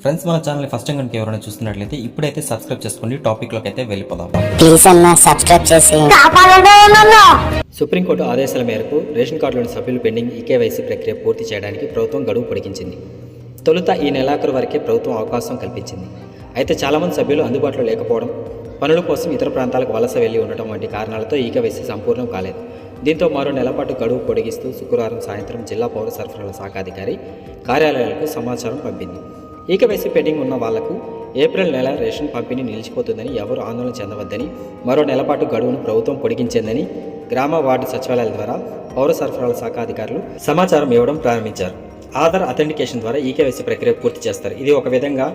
Friends, మన channel first time కనుక ఎవరైనా చూస్తున్నట్లయితే ఇప్పుడైతే సబ్స్క్రైబ్ చేసుకోండి. టాపిక్లోకి అయితే వెళ్ళిపోదాం. ప్లీజ్ అన్న సబ్స్క్రైబ్ చేసి సుప్రీంకోర్టు ఆదేశాల మేరకు రేషన్ కార్డులోని సభ్యులు పెండింగ్ ఈకేవైసీ ప్రక్రియ పూర్తి చేయడానికి ప్రభుత్వం గడువు పొడిగించింది. తొలుత ఈ నెలాఖరు వరకే ప్రభుత్వం అవకాశం కల్పించింది. అయితే చాలామంది సభ్యులు అందుబాటులో లేకపోవడం, పనుల కోసం ఇతర ప్రాంతాలకు వలస వెళ్లి ఉండటం వంటి కారణాలతో ఈకేవైసీ సంపూర్ణం కాలేదు. దీంతో మరో నెలపాటు గడువు పొడిగిస్తూ శుక్రవారం సాయంత్రం జిల్లా పౌర సరఫరాల శాఖ అధికారి కార్యాలయాలకు సమాచారం పంపింది. ఈకేవైసీ పెండింగ్ ఉన్న వాళ్లకు ఏప్రిల్ నెల రేషన్ పంపిణీ నిలిచిపోతుందని, ఎవరు ఆందోళన చెందవద్దని, మరో నెలపాటు గడువును ప్రభుత్వం పొడిగించిందని గ్రామ వార్డు సచివాలయాల ద్వారా పౌర సరఫరాల శాఖ అధికారులు సమాచారం ఇవ్వడం ప్రారంభించారు. ఆధార్ అథెంటికేషన్ ద్వారా ఈకేవైసీ ప్రక్రియ పూర్తి చేస్తారు. ఇది ఒక విధంగా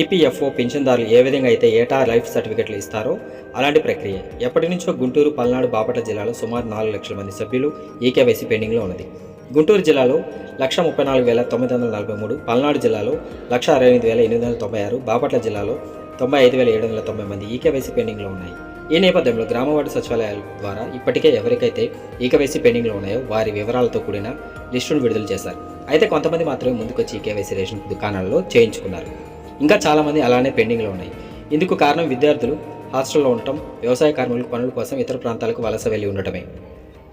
ఈపీఎఫ్ఓ పింఛన్దారులు ఏ విధంగా అయితే ఏటా లైఫ్ సర్టిఫికెట్లు ఇస్తారో అలాంటి ప్రక్రియ. ఎప్పటి నుంచో గుంటూరు, పల్నాడు, బాపట్ల జిల్లాలో సుమారు 4 లక్షల మంది సభ్యులు ఈకేవైసీ పెండింగ్లో ఉన్నది. గుంటూరు జిల్లాలో 134,943, పల్నాడు జిల్లాలో 168,896, బాపట్ల జిల్లాలో 95,790 మంది ఈకేవైసీ పెండింగ్లో ఉన్నాయి. ఈ నేపథ్యంలో గ్రామ వార్డు సచివాలయాల ద్వారా ఇప్పటికే ఎవరికైతే ఈకేవైసీ పెండింగ్లో ఉన్నాయో వారి వివరాలతో కూడిన లిస్టును విడుదల చేశారు. అయితే కొంతమంది మాత్రమే ముందుకొచ్చి ఈకేవైసీ రేషన్ దుకాణాలలో చేయించుకున్నారు. ఇంకా చాలామంది అలానే పెండింగ్లో ఉన్నాయి. ఇందుకు కారణం విద్యార్థులు హాస్టల్లో ఉండటం, వ్యవసాయ కార్మికులు పనుల కోసం ఇతర ప్రాంతాలకు వలస వెళ్లి ఉండటమే.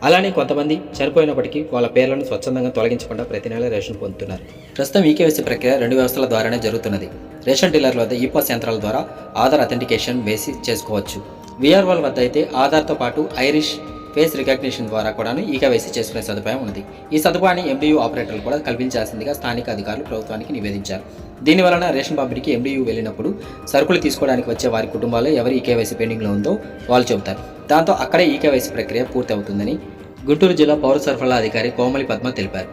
అలానే కొంతమంది చనిపోయినప్పటికీ వాళ్ళ పేర్లను స్వచ్ఛందంగా తొలగించకుండా ప్రతి నెల రేషన్ పొందుతున్నారు. ప్రస్తుతం ఈకేవైసీ ప్రక్రియ 2 వ్యవస్థల ద్వారానే జరుగుతున్నది. రేషన్ డీలర్ల వద్ద ఈపాస్ యంత్రాల ద్వారా ఆధార్ అథెంటికేషన్ వేసి చేసుకోవచ్చు. వీఆర్ఓల వద్ద అయితే ఆధార్తో పాటు ఐరిష్ ఫేస్ రికగ్నిషన్ ద్వారా కూడా ఈకేవైసీ చేసుకునే సదుపాయం ఉంది. ఈ సదుపాయాన్ని ఎండియూ ఆపరేటర్లు కూడా కల్పించాల్సిందిగా స్థానిక అధికారులు ప్రభుత్వానికి నివేదించారు. దీనివలన రేషన్ పంపిణీకి ఎండియూ వెళ్ళినప్పుడు సరుకులు తీసుకోవడానికి వచ్చే వారి కుటుంబాల్లో ఎవరి ఈకేవైసీ పెండింగ్లో ఉందో వాళ్ళు చెబుతారు. దాంతో అక్కడే ఈకేవైసీ ప్రక్రియ పూర్తి అవుతుందని గుంటూరు జిల్లా పౌర సరఫరాల అధికారి కోమలి పద్మ తెలిపారు.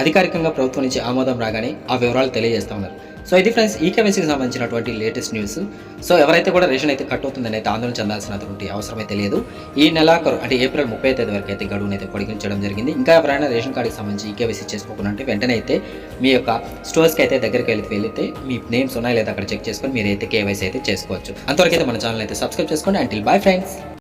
అధికారికంగా ప్రభుత్వం నుంచి ఆమోదం రాగానే ఆ వివరాలు తెలియజేస్తా ఉన్నారు. సో ఇది ఫ్రెండ్స్, ఈకేవైసీకి సంబంధించినటువంటి లేటెస్ట్ న్యూస్. సో ఎవరైతే కూడా రేషన్ అయితే కట్ అవుతుందని అయితే ఆందోళన చెందాల్సినటువంటి అవసరం అయితే లేదు. ఈ నెలాఖరు అంటే ఏప్రిల్ 30 తేదీ వరకు అయితే గడువును అయితే పొడిగించడం జరిగింది. ఇంకా ఎవరైనా రేషన్ కార్డుకి సంబంధించి ఈకేవైసీ చేసుకోకుండా వెంటనే అయితే మీ యొక్క స్టోర్స్కి అయితే దగ్గరికి వెళ్తే మీ నేమ్స్ ఉన్నాయి లేదా అక్కడ చెక్ చేసుకొని మీరైతే కేవైసీ అయితే చేసుకోవచ్చు. అంతవరకు అయితే మన ఛానల్ అయితే సబ్స్క్రైబ్ చేసుకోండి. Until bye friends.